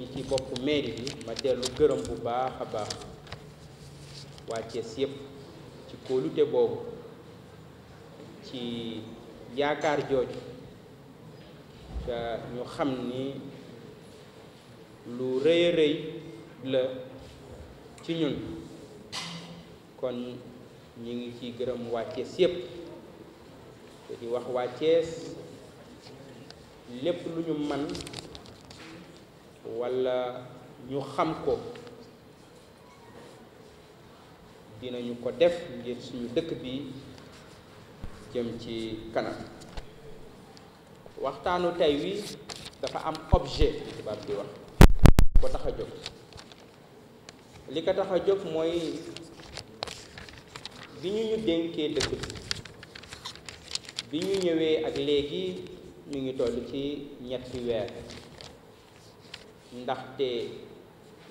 ñi ci bopp mairie bi ma dellu gërëm bu baax a baax waa Thiès yëpp ci kóolute boobu ci yaakaar jooju te ñu xam ni lu rëy a rëy la ci ñun kon ñi ngi ci gërëm waa Thiès yëpp te di wax waa Thiès lépp lu ñu man walla ñu xam ko dinañu ko def ngir suñu dëkk bi jëm ci kanam waxtaanu tey wi dafa am objet tubaab di wax ko tax a jóg li ko tax a jóg mooy bi ñu dénkee dëkk bi ñu ñëwee ak léegi ñu ngi toll ci ñetti weer ndaxte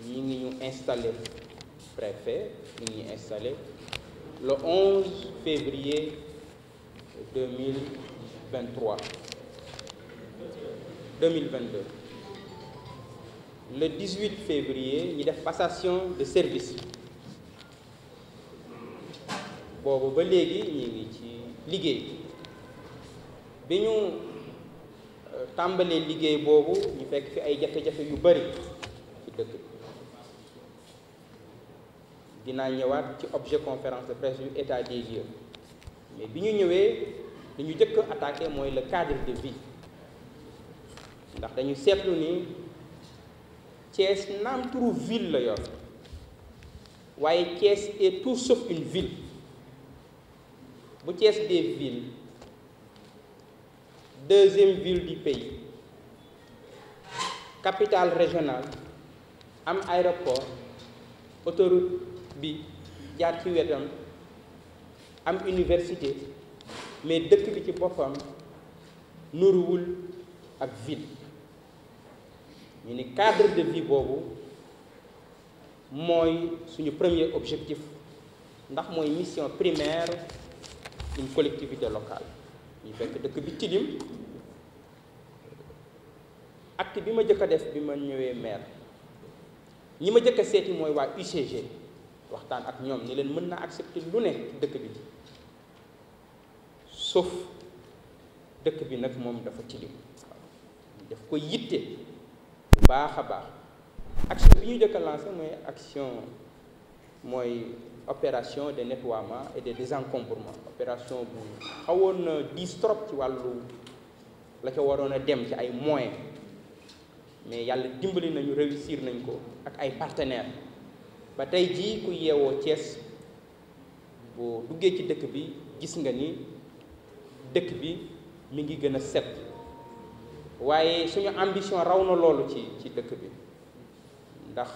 ñi ngi ñu installé préfet ñu ngi ñu installé le 11 février 2022 le 18 février ñu def passation de service boobu ba léegi ñu ngi ci liggéey bi ñu tàmbalee liggéey boobu ñu fekk fi ay jafe-jafe yu bari ci dëkk bi dinaa ñëwaat ci objet conférence de presse yu état des lieux mais bi ñu ñëwee li ñu jëkk attaqué mooy le cadre de vie ndax dañu seetlu ni Thiès naam turu ville la yor waaye Thiès est tout sauf une ville bu Thiès des villes deuxième ville du pays capitale régionale am aéroport autoroute bi jaar ci wetam am université mais dëkk bi ci boppam nuruwul ak ville ñu ni cadre de vie boobu mooy suñu premier objectif ndax mooy mission primaire d'une collectivité locale ñu fekk dëkk bi tilim acte bi ma jëkk a def bi ma ñëwee maire ñi ma jëkk a seeti mooy waa UCG waxtaan ak ñoom ni leen mën naa accepter lu ne ci dëkk bi sauf dëkk bi nag moom dafa tilim daf ko yitte bu baax a baax action bi ñu jëkk a lancé mooy opération de nettoiement et de désencombrement opération bu xawoon na diis trop ci wàllu la ca waroon a dem ci ay moyens mais yàlla dimbali nañu réussir nañ ko ak ay partenaires ba tey jii ku yeewoo Thiès boo duggee ci dëkk bi gis nga ni dëkk bi mi ngi gën a set waaye suñu ambition raw na loolu ci dëkk bi ndax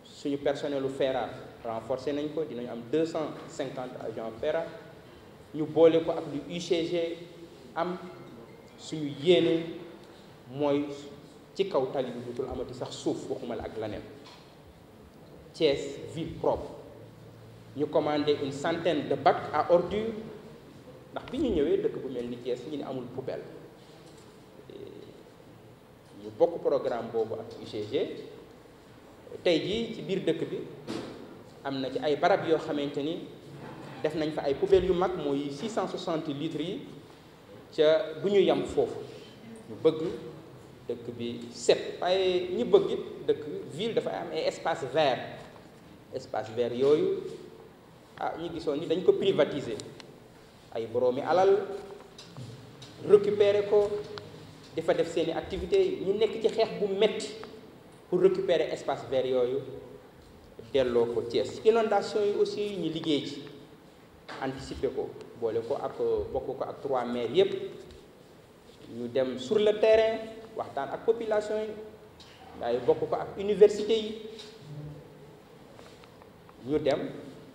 suñu personnelu FERA renforcé nañ ko dinañu am 250 agents FERA ñu boole ko ak lu UCG am suñu yéene mooy ci kaw tali bi dutul amati sax suuf waxuma la ak leneen Thiès ville propre ñu commandé une centaine de bacs à ordures ndax bi ñu ñëwee dëkk bu mel ni Thiès ñu ne amul poubelle ñu bokk programme boobu ak UCG tey jii ci biir dëkk bi am na ci ay barab yoo xamante ni def nañ fa ay poubelles yu mag mooy 660 litres yi ca du ñu yam foofu ñu bëgg dëkk bi set waaye ñi bëgg it dëkk ville dafa am ay espace vert yooyu ñu gisoon ni dañ ko privatiser ay boroomi alal récupérer ko dafa def seeni activité ñu nekk ci xeex bu metti pour récupérer espace vert yooyu delloo ko Thiès inondation yi aussi ñu liggéey ci anticiper ko boole ko ak bokk ko ak 3 maires yépp ñu dem sur le terrain waxtaan ak population yi waaye bokk ko ak université yi ñu dem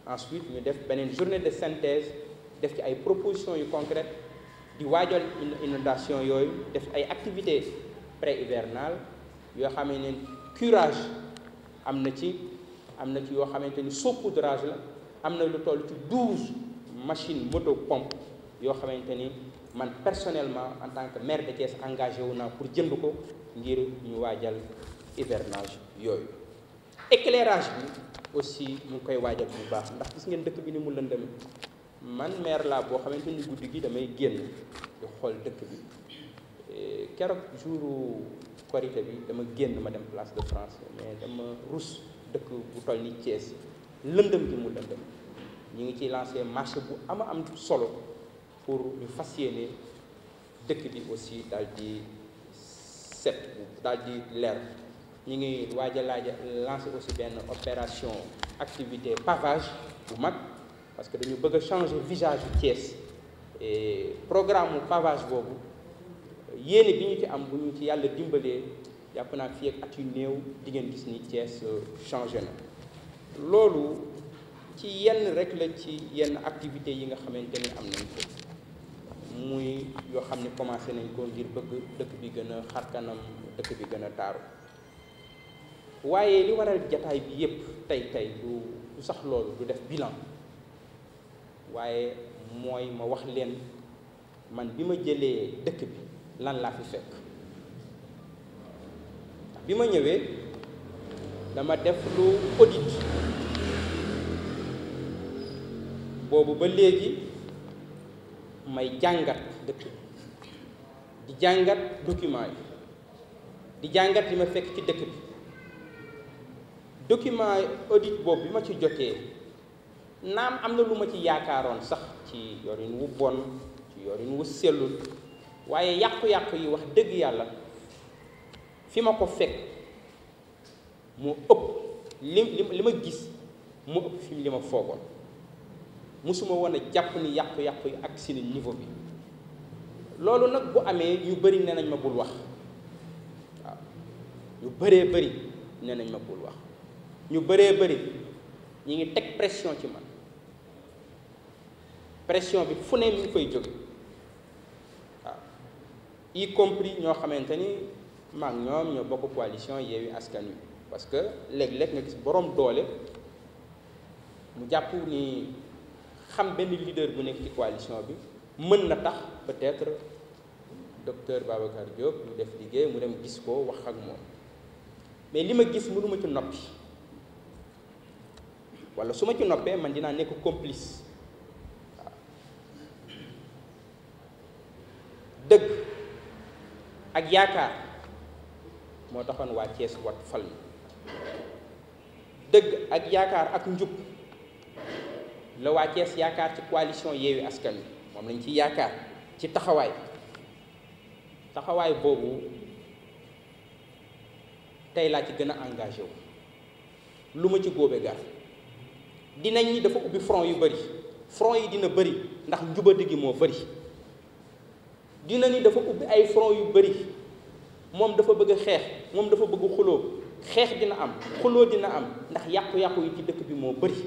ensuite ñu def beneen journée de synthèse def ci ay propositions yu concrètes di waajal inondation yooyu def ay activités pré-hivernales yoo xam ne curage am na ci yoo xamante ni saupoudrage la am na lu toll ci 12 machines moto pompe yoo xamante ni man personnellement en tant que maire de Thiès engagé wu naa pour jënd ko ngir ñu waajal hivernage yooyu. Éclairage bi aussi mu ngi koy waajal bu baax ndax gis ngeen dëkk bi ni mu lëndëm man maire laa boo xamante ni guddi gi damay génn di xool dëkk bi keroog jouru korité bi dama génn ma dem place de France mais dama rus dëkk bu toll ni Thiès lëndëm gi mu lëndëm ñu ngi ciy lancé marché bu am solo pour ñu fas yéene dëkk bi aussi daal di set daal di leer ñu ngi waaj a lancé aussi benn opération activité pavage bu mag parce que dañu bëgg a changer visage bu Thiès et programme pavage boobu yéene bi ñu ci am bu ñu ci yàlla dimbalee jàpp naa fii ak at yu néew di ngeen gis ni Thiès changé na loolu ci yenn rek la ci yenn activités yi nga xamante ni am nañ ko muy yoo xam ne commencé nañ ko ngir bëgg dëkk bi gën a xar kanam dëkk bi gën a taaru waaye li waral jataay bi yépp tey du sax loolu du def bilan waaye mooy ma wax leen man bi ma jëlee dëkk bi lan laa fi fekk bi ma ñëwee dama def lu audit boobu ba léegi may jàngat dëkk di jàngat document yi di jàngat li ma fekk ci dëkk bi document audit boobu bi ma ci jotee naam am na lu ma ci yaakaaroon sax ci yorin wu bon ci yorin wu sellul waaye yàqu-yàqu yi wax dëgg yàlla fi ma ko fekk moo ëpp li ma gis moo ëpp fi li ma foogoon musuma woon a jàpp ni yàqu-yàqu yi ak si niveau bi loolu nag bu amee ñu bëri nee nañ ma bul wax waaw ñu bëree bëri nee nañ ma bul wax ñu bëree bëri ñi ngi teg pression ci man pression bi fu ne mi ngi koy jóge waaw y compris ñoo xamante ni maag ñoom ñoo bokk coalition Yewwi Askan Wi parce que léeg-léeg nga gis borom doole mu jàpp ni xam benn leader bu nekk ci coalition bi mën na tax peut-être docteur Babacar Diop mu def liggéey mu dem gis ko wax ak moom mais li ma gis mënuma ci noppi walla su ma ci noppee man dinaa nekk complice waaw dëgg ak yaakaar moo taxoon waa Thiès wat fal mi dëgg ak yaakaar ak njub la waa Thiès yaakaar ci coalition Yewwi Askan Wi moom lañ ci yaakaar ci taxawaay boobu tey laa ci gën a engagé wu lu ma ci góobe gar dinañ ni dafa ubbi front yu bëri front yi dina bëri ndax njubadi gi moo bëri dina ni dafa ubbi ay front yu bëri moom dafa bëgg xeex moom dafa bëgg xuloo xeex dina am xuloo dina am ndax yàqu-yàqu yi ci dëkk bi moo bëri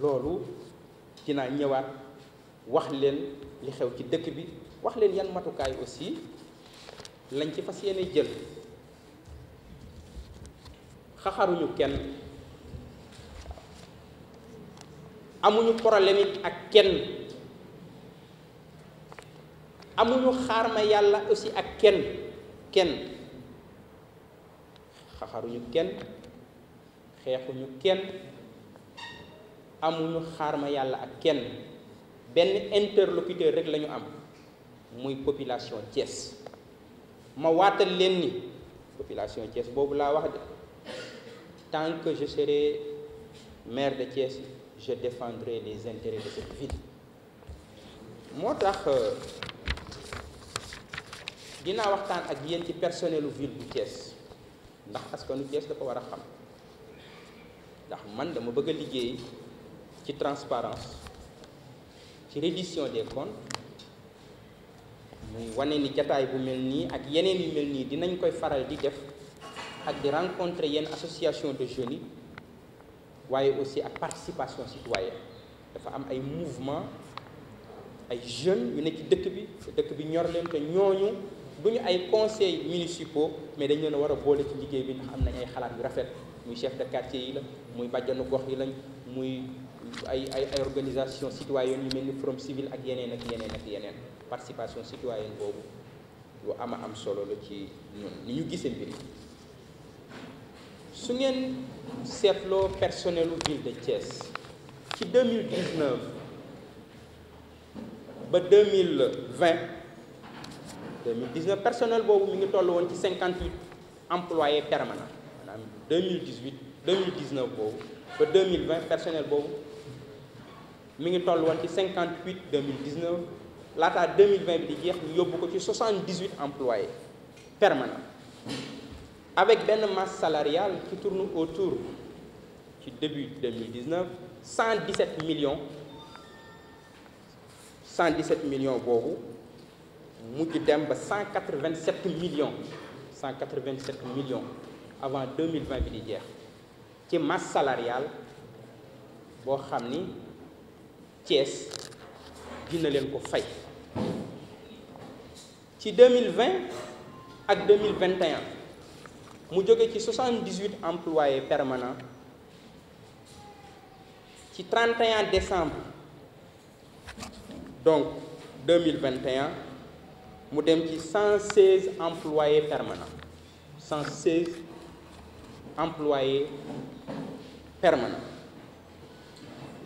loolu dinaa ñëwaat wax leen li xew ci dëkk bi wax leen yan matukaay aussi lañ ci fas yéene jël xaxaruñu kenn amuñu problème it ak kenn amuñu xaar ma yàlla aussi ak kenn xaxaruñu kenn xeexuñu kenn amuñu xaar ma yàlla ak kenn benn interlocuteur rek la ñu am muy population Thiès ma waatal leen ni population Thiès boobu laa wax de tant que je serai maire de Thiès je défendrai les intérêts de cette ville moo tax dinaa waxtaan ak yéen ci personnelu ville bu Thiès ndax askanu Thiès dafa war a xam ndax man dama bëgg a liggéey ci transparence ci reddition des comptes muy wane ni jataay bu mel nii ak yeneen yu mel nii dinañ koy faral di def ak di rencontrer yenn association de jeunes yi waaye aussi ak participation citoyenne dafa am ay mouvement ay jeunes yu nekk ci dëkk bi ñor leen te ñooñu duñu ay conseils municipaux mais dañ leen a war a boole ci liggéey bi ndax am nañ ay xalaat yu rafet muy chef de quartier yi la muy bàjjanu gox yi lañ muy ay organisation citoyenne yu mel ni Forum Civil ak yeneen participation citoyenne boobu lu am solo la ci ñun ni ñu gisee mbir yi su ngeen seetloo personnelu ville de Thiès ci 2019 ba 2020 personnel boobu mi ngi toll woon ci 58 employés permanents maanaam 2019 boobu ba 2020 personnel boobu mi ngi toll woon ci 58 2019 laataa 2020 bi di jeex ñu yóbbu ko ci 78 employés permanents avec benn masse salariale qui tourne autour ci début 2019 117 millions boobu mujj dem ba 187 millions avant 2020 bi di jeex ci masse salariale boo xam ni Thiès dina leen ko fay ci 2020 ak 2021 mu jóge ci 78 employés permanents ci 31 décembre donc 2021 mu dem ci 116 employés permanents 116 employés permanents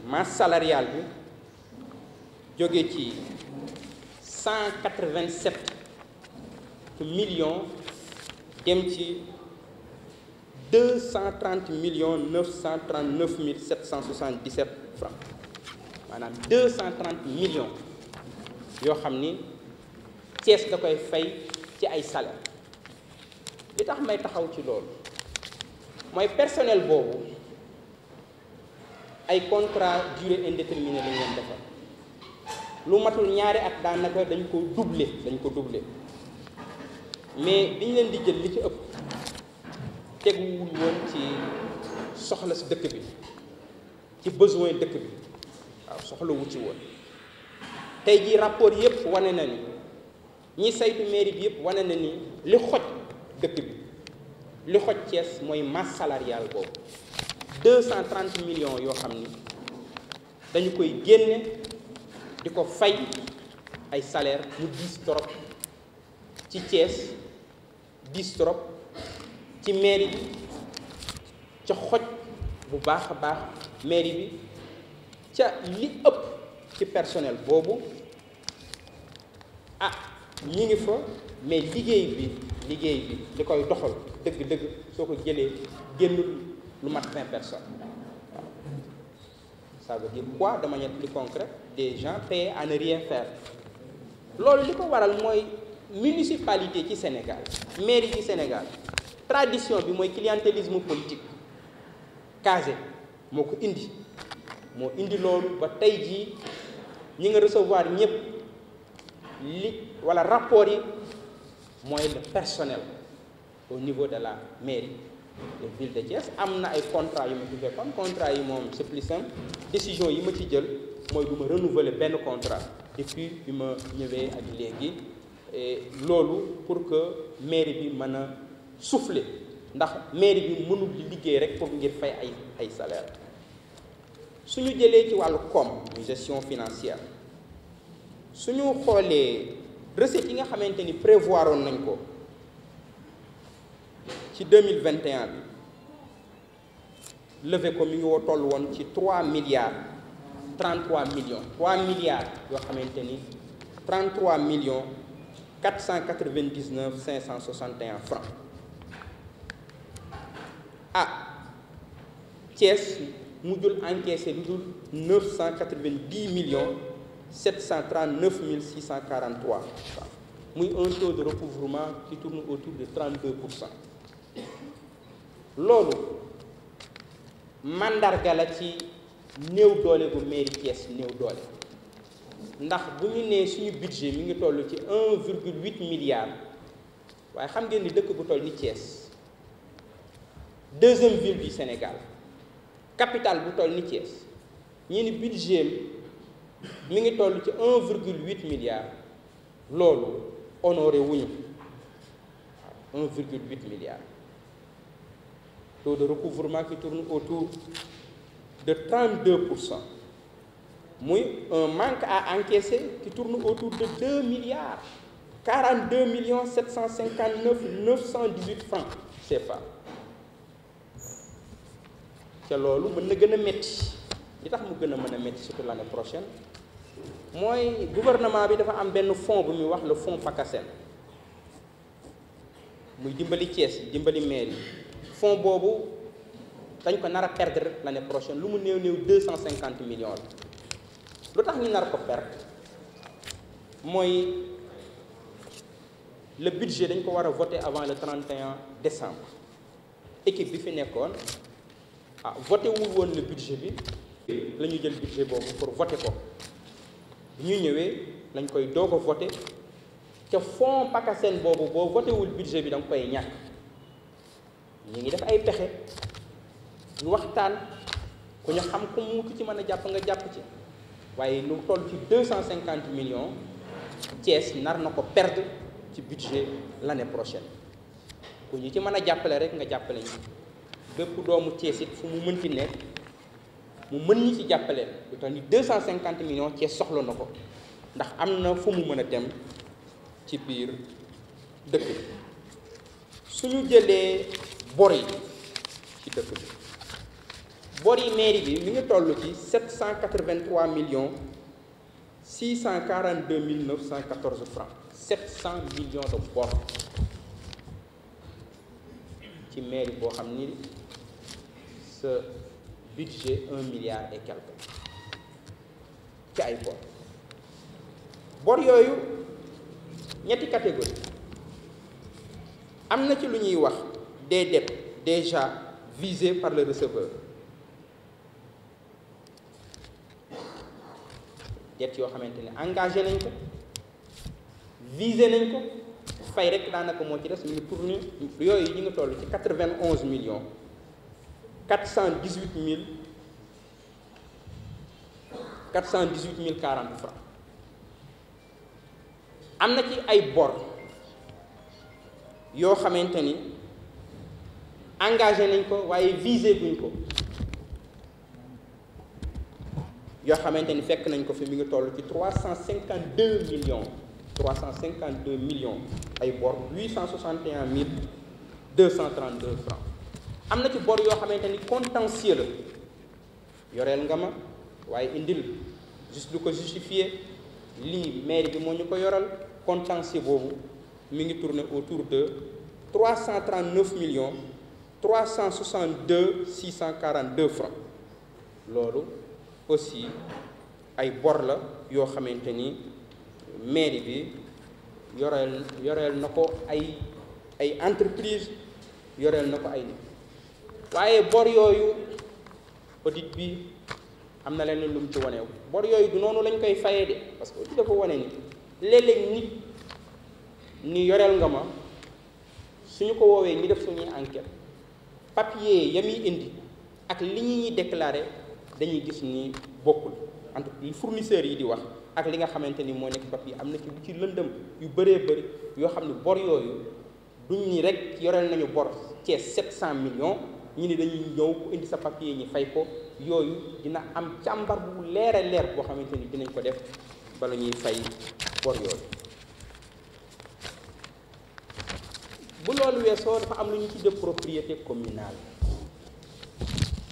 masse salariale bi jóge ci 187 millions dem ci 230 939 777 francs maanaam 230 millions yoo xam ni Thiès da koy fay ci ay salaire li tax may taxaw ci loolu mooy personnel boobu ay contrat durée indéterminée lañ leen defal lu matul ñaari at daanaka dañ ko doubler mais biñ leen di jël li ci ëpp teguwul woon ci soxla si dëkk bi ci besoin dëkk bi waaw soxla wu ci woon tey jii rapport yëpp wane na ni ñi saytu mairie bi yëpp wane na ni li xoj dëkk bi li xoj Thiès mooy masse salariale boobu 230 millions yoo xam ni dañu koy génne di ko fay ay salaire mu diis trop ci Thiès diis trop ci mairie bi ca xoj bu baax a baax mairie bi ca li ëpp ci personnel boobu ñi ngi fa mais liggéey bi li koy doxal dëgg-dëgg soo ko jëlee génnul lu mat 20 personnes waaw ça veut dire quoi de manière plus concrète des gens payés à ne rien faire loolu li ko waral mooy municipalité ci Sénégal mairie ci Sénégal tradition bi mooy clientélisme politique casé moo ko indi loolu ba tey jii ñi nga recevoir ñëpp wala rapport yi mooy le personnel au niveau de la mairie de ville de Thiès am na ay contrat yu ma ci fekkoon contrat yi moom c'est plus simple décision yi ma ci jël mooy du ma renouveler benn contrat depuis bi ma ñëwee ak léegi loolu pour que mairie bi mën a souffler ndax mairie bi mënul di liggéey rek pour ngir fay ay salaire suñu jëlee ci wàllu koom gestion financière suñu xoolee recettes yi nga xamante ni prévoir woon nañ ko ci 2021 bi levé ko mi ngi woo toll woon ci 3 milliards 33 millions 3 milliards yoo xamante ni 33 millions 499 561 francs Thiès mujjul encaissé lu dul 990 millions 739 643 francs muy un taux de recouvrement qui tourne autour de 32%. loolu mandarga la ci néew doole bu mairie Thiès néew doole ndax bu ñu nee suñu budget mi ngi toll ci 1,8 milliard waaye xam ngeen ni dëkk bu toll ni Thiès deuxième ville du Sénégal capitale bu toll ni Thiès ñi ni budget mi ngi toll ci 1,8 milliard loolu honoré wuñu 1,8 milliard taux de recouvrement qui tourne autour de 32%. muy un manque à encaisser qui tourne autour de 2 milliards 42 759 918 francs CFA. ca loolu mën na gën a métti li tax mu gën a mën a métti surtout l'année prochaine mooy gouvernement bi dafa am benn fonds bu muy wax le fonds PACASEN muy dimbali Thiès dimbali maire yi fonds boobu dañ ko nar a perdre l'année prochaine lu mu néew 250 millions la lu tax ñu nar ko perdre mooy le budget dañ ko war a voter avant le 31 décembre équipe bi fi nekkoon voté wul woon le budget bi la ñu jël budget boobu pour voter ko bu ñu ñëwee lañ koy doog a voter ca fonds PACASEN boobu boo voté wul budget bi da nga koy ñàkk ñu ngi def ay pexe ñu waxtaan ku ñu xam ku mu ci mën a jàpp nga jàpp ci waaye lu toll ci 250 millions Thiès nar na ko perdre ci budget l'année prochaine ku ñu ci mën a jàppale rek nga jàppale ñu bépp doomu Thiès it fu mu mën ci nekk mu mën ñi ci jàppale lu tax ni 250 millions Thiès soxla na ko ndax am na fu mu mën a dem ci biir dëkk bi suñu jëlee bor yi ci dëkk bi bor yi mairie bi mi ngi toll ci 783 millions 642 914 francs 700 millions de bor ci mairie boo xam ni sa budget 1 milliard et quelque ci ay bor yooyu ñetti catégorie am na ci lu ñuy wax des dettes déjà visées par le receveur dettes yoo xamante ne engagé nañ ko visé nañ ko fay rek daanaka moo ci des ñu ngi tourné yooyu ñu ngi toll ci 91 millions 418 000 40 francs am na ci ay bor yoo xamante ni engagé nañ ko waaye visé guñ ko yoo xamante ni fekk nañ ko fi mi ngi toll ci 352 millions ay bor 861 232 francs am na ci bor yoo xamante ni contentieux la yoreel nga ma waaye indil juste lu ko justifier lii mairie bi moo ñu ko yoral contentieux boobu mi ngi tourner autour de 339 362 642 francs loolu aussi ay bor la yoo xamante ni mairie bi yoreel na ko ay entreprise yoreel na ko ay nit waaye bor yooyu audit bi am na leneen lu mu ci wane bor yooyu du noonu lañ koy fayee de parce que audit dafa wane ni léeg-léeg nit ni yoreel nga ma suñu ko woowee ñu def suñuy enquête papier ya muy indi ak li ñuy déclaré dañuy gis ni bokkul entre li fournisseurs yi di wax ak li nga xamante ni moo nekk papier am na ci lu ci lëndëm yu bëree bëri yoo xam ne bor yooyu duñ ni rek yoreel nañu bor Thiès 700 millions ñu ni dañuy ñëw ku indi sa papier ñi fay ko yooyu dina am càmbar bu leer a leer boo xamante ni dinañ ko def bala ñuy fay bor yooyu. bu loolu weesoo dafa am lu ñu tuddee propriété communale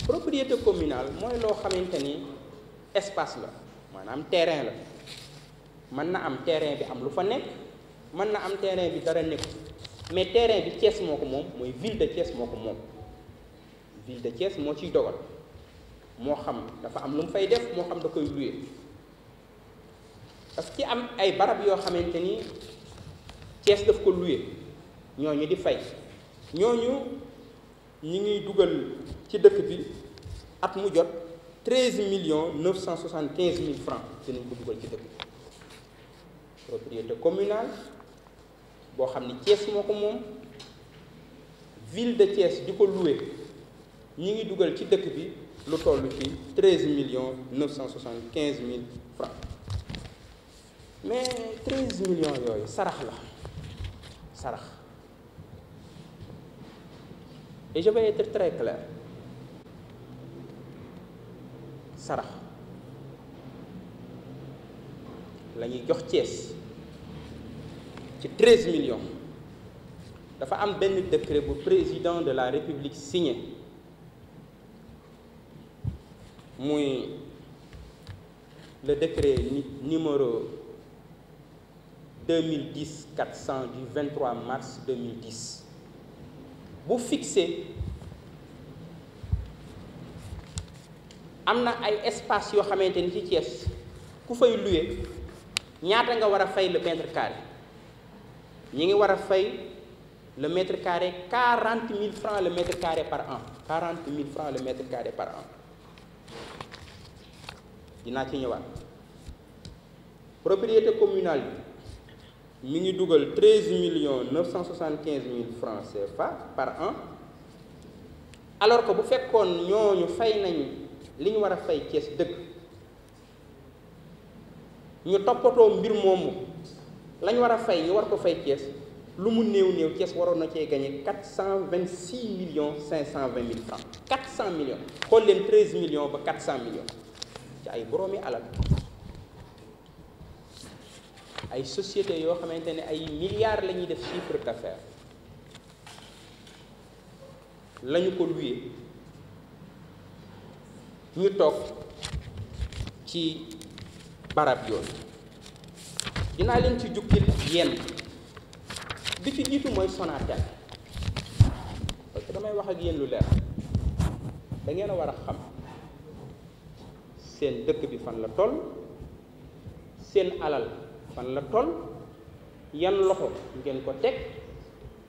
propriété communale mooy loo xamante ni espace la maanaam terrain la mën na am terrain bi am lu fa nekk mën na am terrain bi dara nekk mais terrain bi Thiès moo ko moom mooy ville de Thiès moo ko moom ville de Thiès moo ciy dogal moo xam dafa am lu mu fay def moo xam da koy louer parce que ci am ay barab yoo xamante ni Thiès daf ko louer ñooñu di fay ñooñu ñi ngi dugal ci dëkk bi at mu jot 13 975 000 francs dinañ ko dugal ci dëkk bi propriété communale boo xam ni Thiès moo ko moom ville de Thiès di ko louer ñi ngi dugal ci dëkk bi lu toll ci 13 975 000 francs mais 13 millions yooyu sarax la sarax et je vais être très clair sarax la ñuy jox Thiès ci 13 millions dafa am benn décret bu président de la République signé muy le décret numéro 2010-400 du 23 mars 2010 bu fixé am na ay espace yoo xamante ni ci Thiès ku fay louer ñaata nga war a fay le mètre carré ñi ngi war a fay le mètre carré 40 000 francs le mètre carré par an 40 000 francs le mètre carré par an dinaa ci ñëwaat propriété communale bi mi ngi dugal 13 975 000 francs CFA par an alors que bu fekkoon ñooñu fay nañ li ñu war a fay Thiès dëgg ñu toppatoo mbir moomu la ñu war a fay ñu war ko fay Thiès lu mu néew Thiès waroon na cee gagné 426 520 000 francs 400 millions xool leen 13 millions ba 400 millions ci ay boroomi alal ay sociétés yoo xamante ne ay milliards la ñuy def chiffre d'affaires la ñu ko loué ñu toog ci barab yoon dinaa leen ci jukkil yenn bi ci jiitu mooy Sonatel parce que damay wax ak yéen lu leer da ngeen a war a xam seen dëkk bi fan la toll seen alal fan la toll yan loxo ngeen ko teg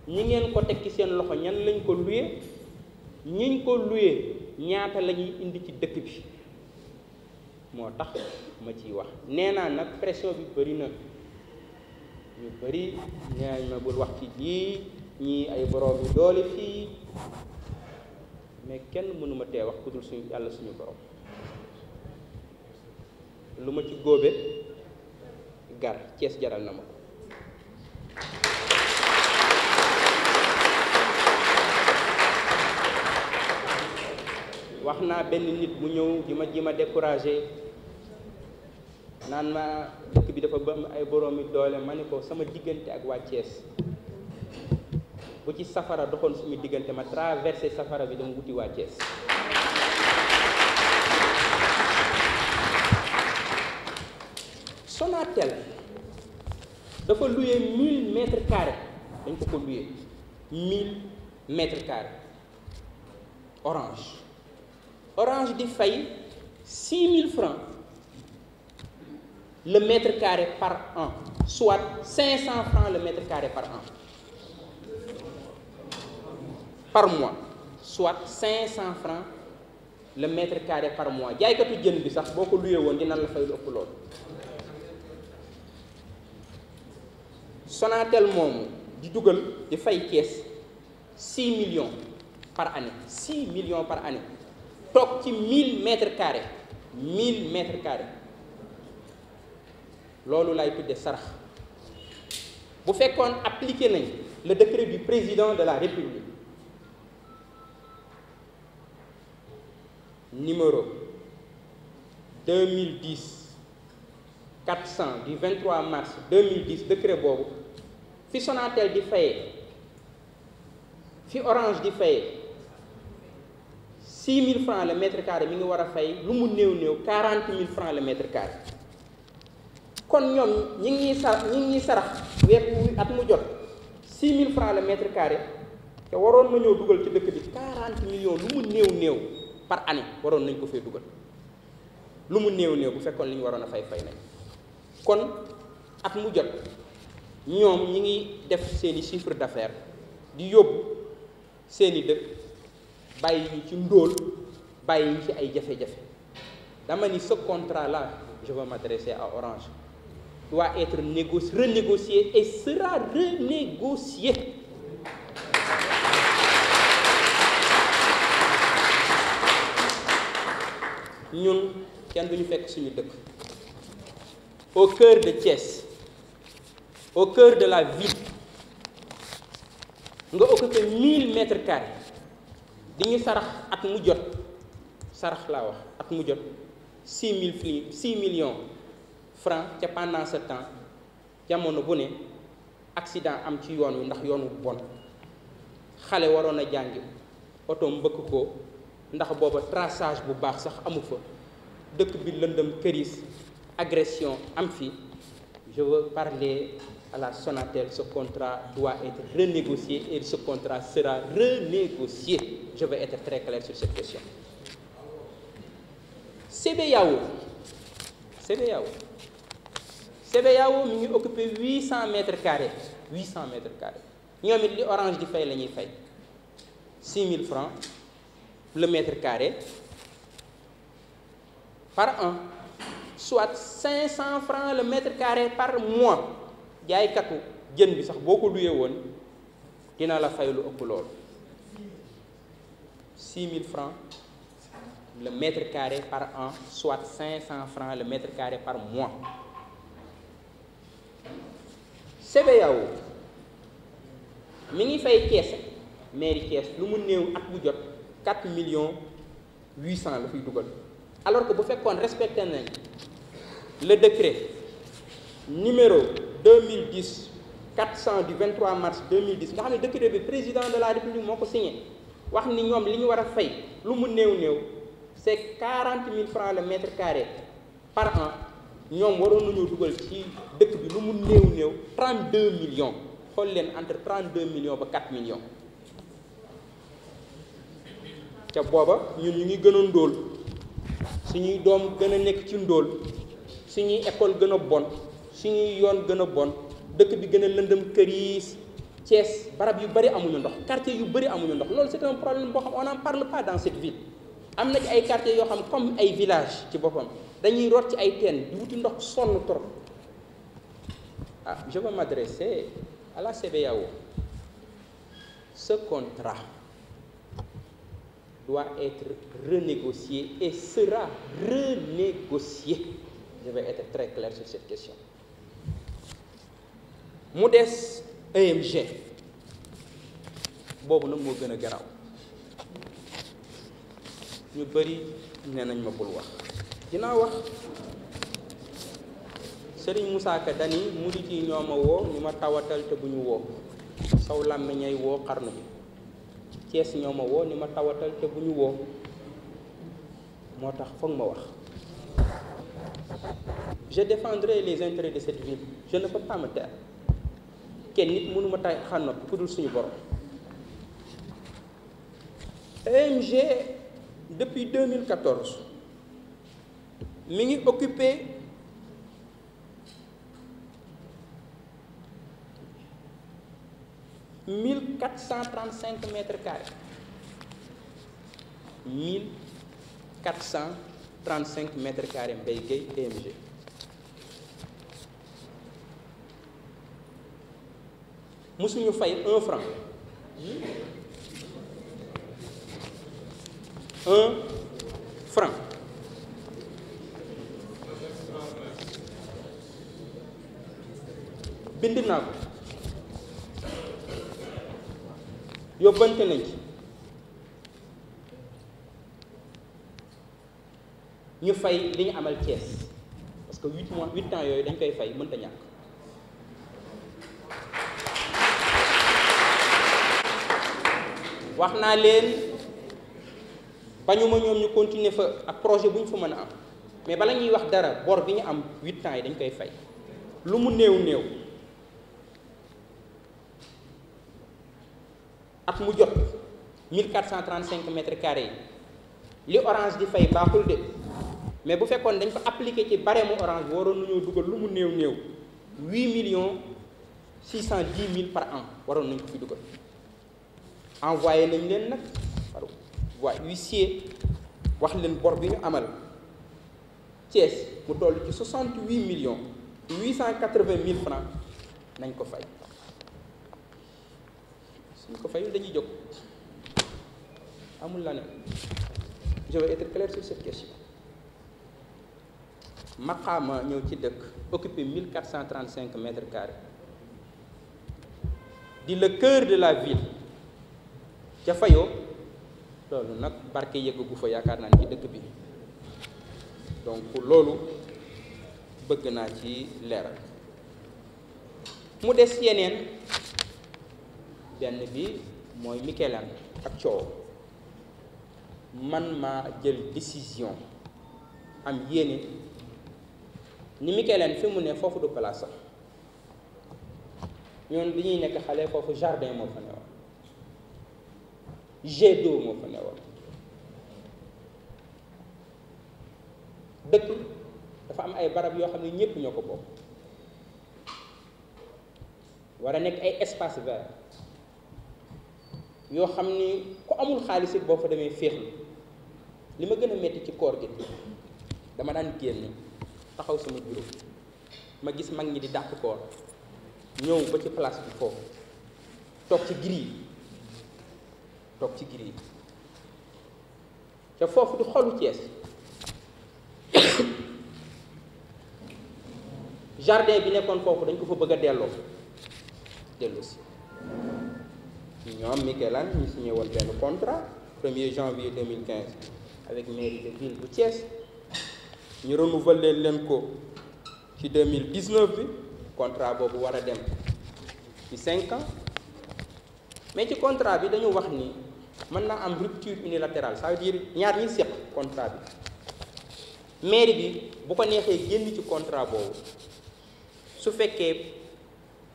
ñi ngeen ko teg ci seen loxo ñan lañ ko luye ñiñ ko luye ñaata la ñuy indi ci dëkk bi moo tax ma ciy wax nee naa nag pression bi bëri na ñu bëri ñaañ ma bul wax ci lii ñii ay borom yu doole fii mais kenn mënuma tee wax ku dul suñu yàlla suñu borom lu ma ci góobe gar Thiès jaral na ma ko wax naa benn nit bu ñëw ji ma découragé naan ma dëkk bi dafa ba ay boroomi doole ma ne ko sama diggante ak waa Thiès bu ci safara doxoon suñu diggante ma traversé safara bi dama wuti waa Thiès Sonatel dafa loué 1000 mètres carrés dañ ko loué 1000 mètres carrés Orange di fay 6 000 francs le mètre carré par an soit 500 francs le mètre carré par an par mois soit 500 francs le mètre carré par mois jaaykatu jën bi sax boo ko loué woon dina la fay lu ëpp loolu Sonatel moomu di dugal di fay Thiès 6 millions par année 6 millions par année toog ci 1000 mètres carrés 1000 mètres carrés loolu lay tudde sarax bu fekkoon appliqué nañ le décret du président de la République numéro 2010-400 du 23 mars 2010 décret boobu fi Sonatel di fayee fi Orange di fayee 6 000 francs le mètre carré mi ngi war a fay lu mu néew 40 000 francs le mètre carré kon ñoom ñi ngi sarax weer at mu jot 6 000 francs le mètre carré te waroon na ñëw dugal ci dëkk bi 40 millions lu mu néew par année waroon nañ ko fay dugal lu mu néew bu fekkoon li ñu waroon a fay nañ kon at mu jot ñoom ñi ngi def seeni chiffre d'affaires di yóbbu seeni dëkk bàyyi ñu ci ndóol bàyyi ñu ci ay jafe-jafe dama ni ce contrat là je veux m'adresser à Orange doit être renégocié et sera renégocié ñun kenn duñu fekk suñu dëkk au cœur de Thiès au cœur de la ville nga occupé 1000 mètres carrés di ñu sarax at mu jot sarax laa wax at mu jot 6 millions francs ca pendant ce temps jamono bu ne accident am ci yoon wi ndax yoon wu bon xale waroon a jàngi oto mbëkk ko ndax booba traçage bu baax sax amu fa dëkk bi lëndëm këris agression am fi. Je veux parler à la Sonatel, ce contrat doit être renégocié et ce contrat sera renégocié. Je veux être très clair sur cette question. CBAO mi ngi occupé 800 mètres carrés 800 mètres carrés ñoom it li Orange di fay la ñuy fay 6 000 francs le mètre carré par an, soit 500 francs le mètre carré par mois. jaaykatu jën bi sax boo ko luyee woon dina la fay lu ëpp loolu 6 000 francs le mètre carré par an, soit 500 francs le mètre carré par mois. CBAO mi ngi fay Thiès mairie Thiès lu mu néew at bu jot 4 millions 800 la fiy dugal, alors que bu fekkoon respecté nañ le décret numéro 2010 400 du 23 mars 2010 nga xam ne décret bi président de la république moo ko signé wax ni ñoom li ñu war a fay lu mu néew c'est 40 000 francs le mètre carré par an. ñoom waroon nañoo dugal ci dëkk bi lu mu néew 32 millions xool leen entre 32 millions ba 4 millions ca booba ñun ñu ngi gën a ndóol suñuy doom gën a nekk ci ndóol suñuy école gën a bon suñuy yoon gën a bon dëkk bi gën a lëndëm këriis Thiès barab yu bëri amuñu ndox quartier yu bëri amuñu ndox loolu c'est un problème boo xam on n'en parle pas dans cette ville. am na ci ay quartiers yoo xam comme ay villages ci boppam dañuy root ci ay teen di wuti ndox sonn trop. Je veux m'adresser à la CBAO. Ce contrat doit être renégocié et sera renégocié. Je vais être très clair sur cette question. mu des EMG boobu nag moo gën a garaaw ñu bëri nee nañ ma bul wax dinaa wax. Serigne Moussa Ka dani murit yi ñoo ma woo ni ma tawatal te bu ñu woo saw làmmiñay woo xarnu bi Thiès ñoo ma woo ni ma tawatal te bu ñu woo moo tax foog ma wax. Je défendrai les intérêts de cette ville, je ne peux pas me taire kenn nit mënu ma tay xànnot ku dul suñu borom. EMG depuis 2014 mi ngi occupé 1435 mètres carrés 1435 mètres carrés Mbaye Gueye EMG musuñu fay 1 franc 1 franc bind naa ko yóbbante nañ ci ñu fay li ñu amal Thiès parce que 8 ans yooyu dañ koy fay mënta ñàkk. wax naa leen bañuma ñoom ñu continuer fa ak projet bu ñu fa mën a am mais bala ñuy wax dara bor bi ñu am 8 ans yi dañ koy fay lu mu néew at mu jot 1435 mètres carrés yi li Orange di fay baaxul de mais bu fekkoon dañ ko appliqué ci barème mu Orange bi waroon nañoo dugal lu mu néew 8,610,000 par an waroon nañ ko fi dugal. envoyé nañ leen nag par voie huissier wax leen bor bi ñu amal Thiès mu toll ci 68,880,000 francs nañ ko fay suñ ko fayul dañuy jóg amul la ne. Je vais être clair sur cette question. Maqaama ñëw ci dëkk occupé 1435 mètres carrés di le cœur de la ville ca fayoo loolu nag barke yëggu fa yaakaar naa ci dëkk bi donc loolu bëgg naa ci leeral mu des yeneen benn bi mooy Mikelan ak coow man maa jël décision am yéene ni Mikelan fi mu ne foofu du place sax ñoon bi ñuy nekk xale foofu jardin moo fa newoon jet d'eau moo fa newoon dëkk dafa am ay barab yoo xam ne ñépp ñoo ko bokk war a nekk ay espace vert yoo xam ni ku amul xaalis it boo fa demee féexlu li ma gën a metti ci koor gi dama daan génn taxaw sama bureau ma gis mag ñi di dàq koor ñëw ba ci place bi foofu toog ci gris yi te foofu du xolu Thiès jardin bi nekkoon foofu dañ ko fa bëgg a delloo si ñoom Mikelan ñu signé woon benn contrat 1er janvier 2015 avec mairie de ville bu Thiès ñu renouveler leen ko ci 2019 bi contrat boobu war a dem ci 5 ans mais ci contrat bi dañu wax ni mën naa am rupture unilatérale ça veut dire ñaar ñi seq contrat bi mairie bi bu ko neexee génn ci contrat boobu su fekkee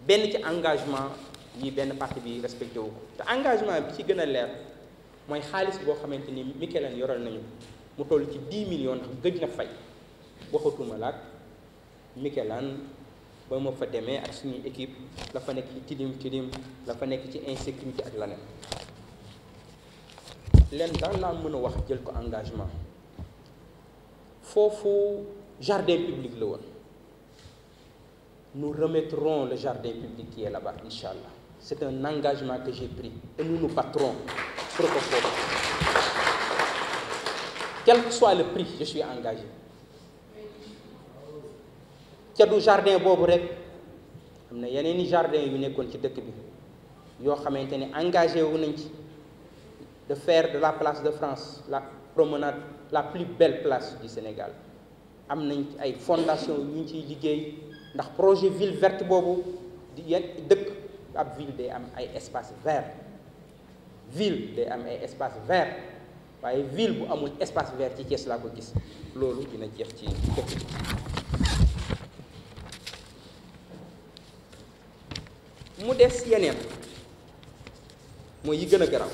benn ci engagement yi benn partie bi respecté wu ko te engagement bi ci gën a leer mooy xaalis boo xamante ni Mikelan yoral nañu mu toll ci 10 millions ndax gëj na fay waxatuma la ak Mikelan ba ma fa demee ak suñuy équipe la fa nekk ci tilim la fa nekk ci insécurité ak leneen leen daal laa mën a wax jël ko engagement foofu jardin public la woon nous remettrons le jardin public qui est là-bas inchallah c'est un engagement que j'ai pris et nous nous battrons pour que foofu quel que soit le prix je suis engagé ca du jardin boobu rek am na yeneen i jardin yu nekkoon ci dëkk bi yoo xamante ne engagé wu nañ ci de faire de la place de France la promenade la plus belle place du Sénégal am nañ ay fondation yu ñu ciy liggéey ndax projet ville verte boobu di dëkk ab ville day am ay espace vert ville day am ay espace vert waaye ville bu amul espace vert ci Thiès laa ko gis loolu dina jeex ci dëkk bi mu des yeneen mooy yi gën a garaaw